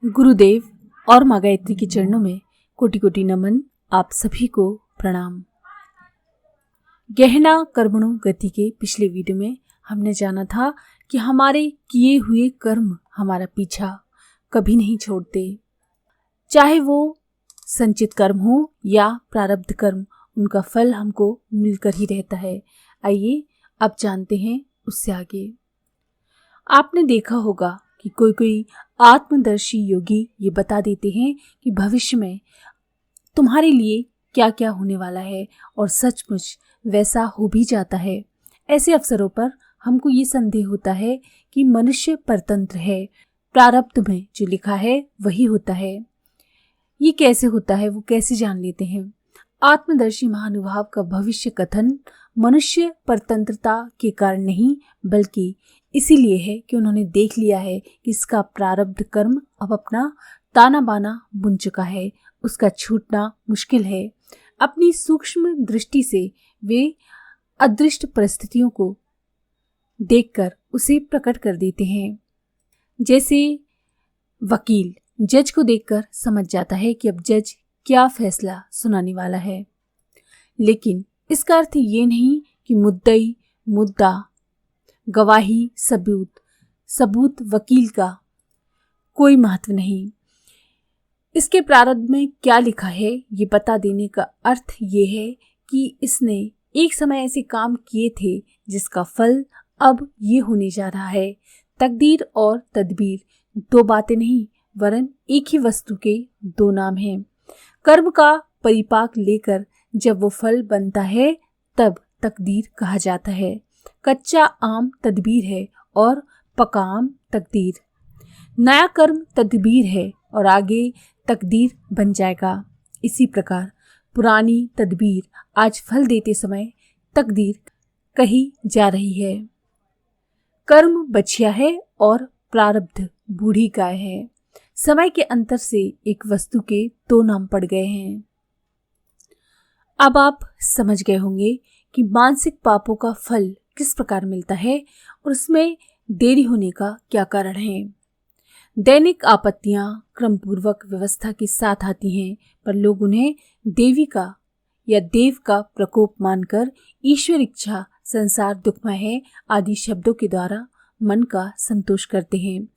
गुरुदेव और माँ गायत्री के चरणों में कोटि कोटि नमन। आप सभी को प्रणाम। गहना कर्मणों गति के पिछले वीडियो में हमने जाना था कि हमारे किए हुए कर्म हमारा पीछा कभी नहीं छोड़ते, चाहे वो संचित कर्म हो या प्रारब्ध कर्म, उनका फल हमको मिलकर ही रहता है। आइए अब जानते हैं उससे आगे। आपने देखा होगा कि कोई कोई आत्मदर्शी योगी ये बता देते हैं कि भविष्य में तुम्हारे लिए क्या क्या होने वाला है, और सचमुच वैसा हो भी जाता है। ऐसे अवसरों पर हमको ये संदेह होता है कि मनुष्य परतंत्र है, प्रारब्ध में जो लिखा है वही होता है। ये कैसे होता है, वो कैसे जान लेते हैं? आत्मदर्शी महानुभाव का भविष्य कथन मनुष्य परतंत्रता के कारण नहीं, बल्कि इसीलिए है कि उन्होंने देख लिया है कि इसका प्रारब्ध कर्म अब अपना ताना बाना बुन चुका है, उसका छूटना मुश्किल है। अपनी सूक्ष्म दृष्टि से वे अदृष्ट परिस्थितियों को देखकर उसे प्रकट कर देते हैं। जैसे वकील जज को देखकर समझ जाता है कि अब जज क्या फैसला सुनाने वाला है, लेकिन इसका अर्थ ये नहीं कि मुद्दई, मुद्दा, गवाही, सबूत वकील का कोई महत्व नहीं। इसके प्रारब्ध में क्या लिखा है ये बता देने का अर्थ ये है कि इसने एक समय ऐसे काम किए थे जिसका फल अब ये होने जा रहा है। तकदीर और तदबीर दो बातें नहीं, वरन एक ही वस्तु के दो नाम हैं। कर्म का परिपाक लेकर जब वो फल बनता है तब तकदीर कहा जाता है। कच्चा आम तदबीर है और पका आम तकदीर। नया कर्म तदबीर है और आगे तकदीर बन जाएगा। इसी प्रकार पुरानी तदबीर आज फल देते समय तकदीर कही जा रही है। कर्म बछिया है और प्रारब्ध बूढ़ी गाय है। समय के अंतर से एक वस्तु के दो नाम पड़ गए हैं। अब आप समझ गए होंगे कि मानसिक पापों का फल किस प्रकार मिलता है और उसमें देरी होने का क्या कारण है। दैनिक आपत्तियां क्रमपूर्वक व्यवस्था के साथ आती हैं, पर लोग उन्हें देवी का या देव का प्रकोप मानकर ईश्वर इच्छा, संसार दुखमय है आदि शब्दों के द्वारा मन का संतोष करते हैं।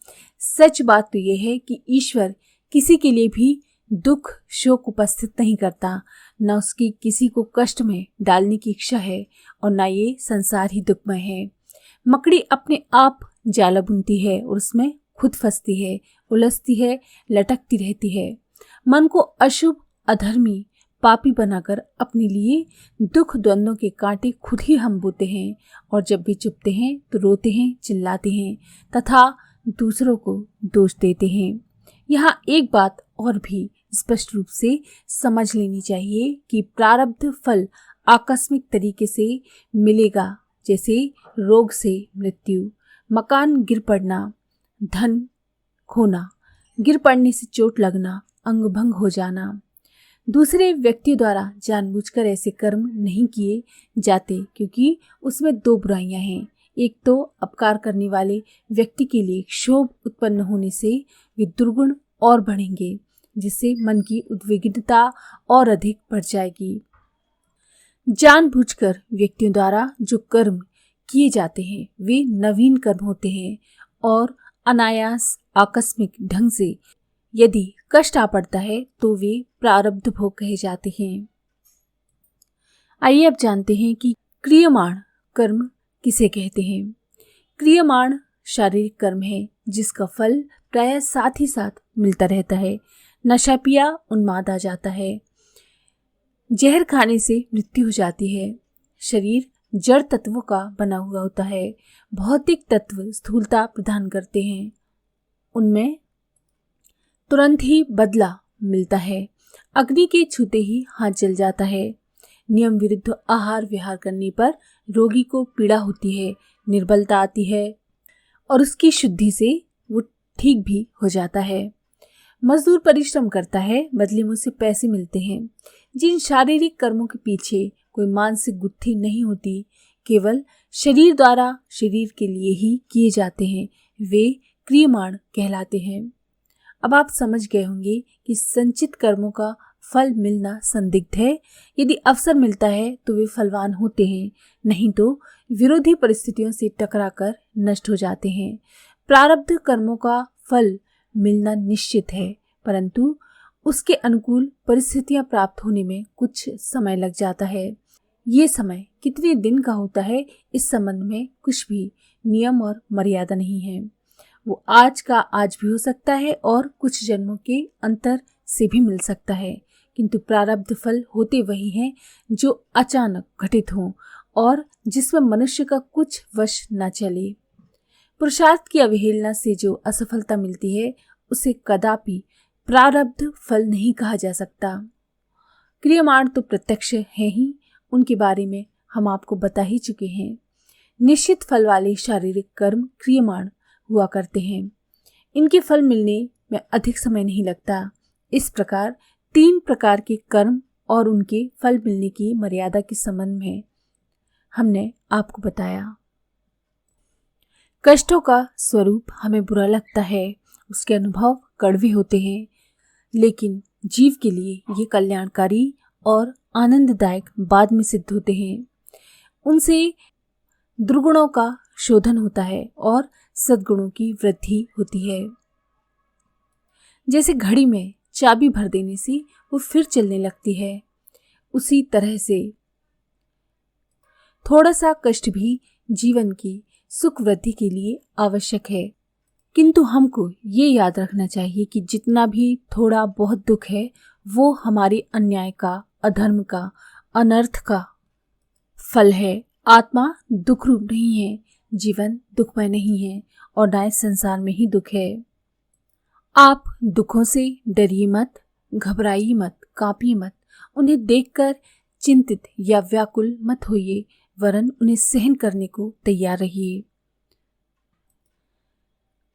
सच बात तो यह है कि ईश्वर किसी के लिए भी दुख शोक उपस्थित नहीं करता, न उसकी किसी को कष्ट में डालने की इच्छा है और न ये संसार ही दुखमय है। मकड़ी अपने आप जाला बुनती है और उसमें खुद फंसती है, उलझती है, लटकती रहती है। मन को अशुभ, अधर्मी, पापी बनाकर अपने लिए दुख द्वंद्वों के कांटे खुद ही हम बोते हैं, और जब भी चुपते हैं तो रोते हैं, चिल्लाते हैं तथा दूसरों को दोष देते हैं। यहाँ एक बात और भी स्पष्ट रूप से समझ लेनी चाहिए कि प्रारब्ध फल आकस्मिक तरीके से मिलेगा, जैसे रोग से मृत्यु, मकान गिर पड़ना, धन खोना, गिर पड़ने से चोट लगना, अंग भंग हो जाना। दूसरे व्यक्तियों द्वारा जानबूझकर ऐसे कर्म नहीं किए जाते, क्योंकि उसमें दो बुराइयां हैं। एक तो अपकार करने वाले व्यक्ति के लिए क्षोभ उत्पन्न होने से वे दुर्गुण और बढ़ेंगे, जिससे मन की उद्विग्नता और अधिक बढ़ जाएगी। जानबूझकर व्यक्तियों द्वारा जो कर्म किए जाते हैं वे नवीन कर्म होते हैं, और अनायास आकस्मिक ढंग से यदि कष्ट आ पड़ता है तो वे प्रारब्ध भोग कहे जाते हैं। आइए अब जानते हैं कि क्रियमाण कर्म किसे कहते हैं। क्रियमाण शारीरिक कर्म है जिसका फल प्रायः साथ ही साथ मिलता रहता है। नशा पिया उन्माद आ जाता है, जहर खाने से मृत्यु हो जाती है। शरीर जड़ तत्वों का बना हुआ होता है, भौतिक तत्व स्थूलता प्रदान करते हैं, उनमें तुरंत ही बदला मिलता है। अग्नि के छूते ही हाथ जल जाता है। नियम विरुद्ध आहार विहार करने पर रोगी को पीड़ा होती है, निर्बलता आती है और उसकी शुद्धि से वो ठीक भी हो जाता है। मजदूर परिश्रम करता है, बदले में उसे पैसे मिलते हैं। जिन शारीरिक कर्मों के पीछे कोई मानसिक गुत्थी नहीं होती, केवल शरीर द्वारा शरीर के लिए ही किए जाते हैं, वे क्रियमाण कहलाते हैं। अब आप समझ गए होंगे कि संचित कर्मों का फल मिलना संदिग्ध है। यदि अवसर मिलता है तो वे फलवान होते हैं, नहीं तो विरोधी परिस्थितियों से टकराकर नष्ट हो जाते हैं। प्रारब्ध कर्मों का फल मिलना निश्चित है, परंतु उसके अनुकूल परिस्थितियां प्राप्त होने में कुछ समय लग जाता है। ये समय कितने दिन का होता है, इस संबंध में कुछ भी नियम और मर्यादा नहीं है। वो आज का आज भी हो सकता है और कुछ जन्मों के अंतर से भी मिल सकता है, किंतु प्रारब्ध फल होते वही हैं जो अचानक घटित हों और जिसमें मनुष्य का कुछ वश न चले। पुरुषार्थ की अवहेलना से जो असफलता मिलती है उसे कदापि प्रारब्ध फल नहीं कहा जा सकता। क्रियमाण तो प्रत्यक्ष है ही, उनके बारे में हम आपको बता ही चुके हैं। निश्चित फल वाले शारीरिक कर्म क्रियमाण हुआ करते हैं, इनके फल मिलने में अधिक समय नहीं लगता। इस प्रकार 3 प्रकार के कर्म और उनके फल मिलने की मर्यादा के संबंध में हमने आपको बताया। कष्टों का स्वरूप हमें बुरा लगता है, उसके अनुभव कड़वे होते हैं, लेकिन जीव के लिए ये कल्याणकारी और आनंददायक बाद में सिद्ध होते हैं। उनसे दुर्गुणों का शोधन होता है और सद्गुणों की वृद्धि होती है। जैसे घड़ी में चाबी भर देने से वो फिर चलने लगती है, उसी तरह से थोड़ा सा कष्ट भी जीवन की सुख वृद्धि के लिए आवश्यक है। किंतु हमको ये याद रखना चाहिए कि जितना भी थोड़ा बहुत दुख है वो हमारे अन्याय का, अधर्म का, अनर्थ का फल है। आत्मा दुख रूप नहीं है, जीवन दुखमय नहीं है और ना इस संसार में ही दुख है। आप दुखों से डरिए मत, घबराइए मत, कांपिए मत। उन्हें देखकर चिंतित या व्याकुल मत होइए, वरन उन्हें सहन करने को तैयार रहिए।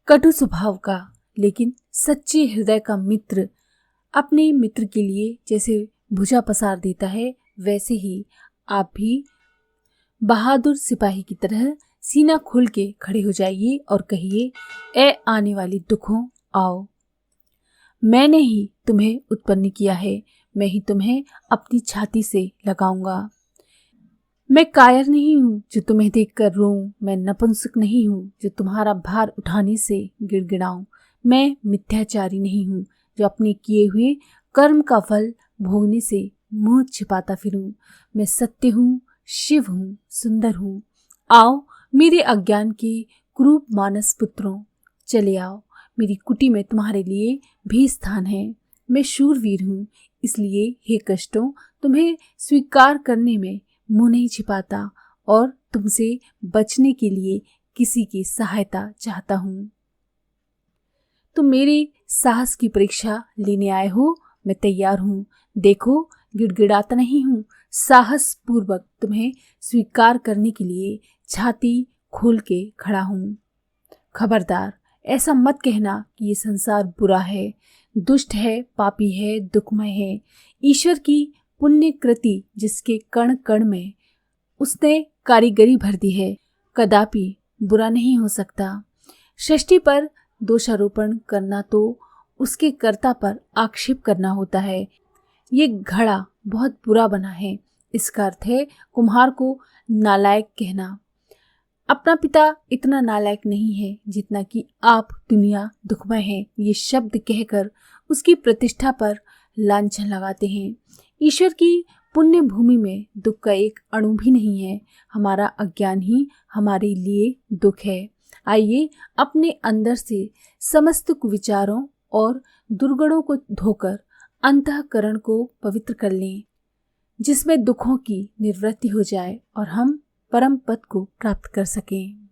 कटु स्वभाव का लेकिन सच्चे हृदय का मित्र अपने मित्र के लिए जैसे भुजा पसार देता है, वैसे ही आप भी बहादुर सिपाही की तरह सीना खोल के खड़े हो जाइए और कहिए, ए आने वाली दुखों आओ, मैंने ही तुम्हें उत्पन्न किया है, मैं ही तुम्हें अपनी छाती से लगाऊंगा। मैं कायर नहीं हूँ जो तुम्हें देखकर रोऊं, मैं नपुंसक नहीं हूँ जो तुम्हारा भार उठाने से गिड़गिड़ाऊं, मैं मिथ्याचारी नहीं हूँ जो अपने किए हुए कर्म का फल भोगने से मुंह छिपाता फिरूं, मैं सत्य हूँ, शिव हूँ, सुंदर हूँ। आओ मेरे अज्ञान के क्रूप मानस पुत्रों, चले आओ, मेरी कुटी में तुम्हारे लिए भी स्थान है। मैं शूरवीर हूँ, इसलिए हे कष्टों तुम्हें स्वीकार करने में मुंह नहीं छिपाता और तुमसे बचने के लिए किसी की सहायता चाहता हूँ। तुम मेरे साहस की परीक्षा लेने आए हो, मैं तैयार हूँ। देखो गिड़गिड़ाता नहीं हूँ, साहस पूर्वक तुम्हें स्वीकार करने के लिए छाती खोल के खड़ा हूँ। खबरदार, ऐसा मत कहना कि ये संसार बुरा है, दुष्ट है, पापी है, दुखमय है। ईश्वर की पुण्य कृति जिसके कण कण में उसने कारीगरी भर दी है, कदापि बुरा नहीं हो सकता। सृष्टि पर दोषारोपण करना तो उसके कर्ता पर आक्षेप करना होता है। ये घड़ा बहुत बुरा बना है, इसका अर्थ है कुम्हार को नालायक कहना। अपना पिता इतना नालायक नहीं है जितना कि आप दुनिया दुखमय है ये शब्द कहकर उसकी प्रतिष्ठा पर लांछन लगाते हैं। ईश्वर की पुण्य भूमि में दुख का एक अणु भी नहीं है। हमारा अज्ञान ही हमारे लिए दुख है। आइए अपने अंदर से समस्त कुविचारों और दुर्गुणों को धोकर अंतःकरण को पवित्र कर लें, जिसमें दुखों की निवृत्ति हो जाए और हम परम पद को प्राप्त कर सकें।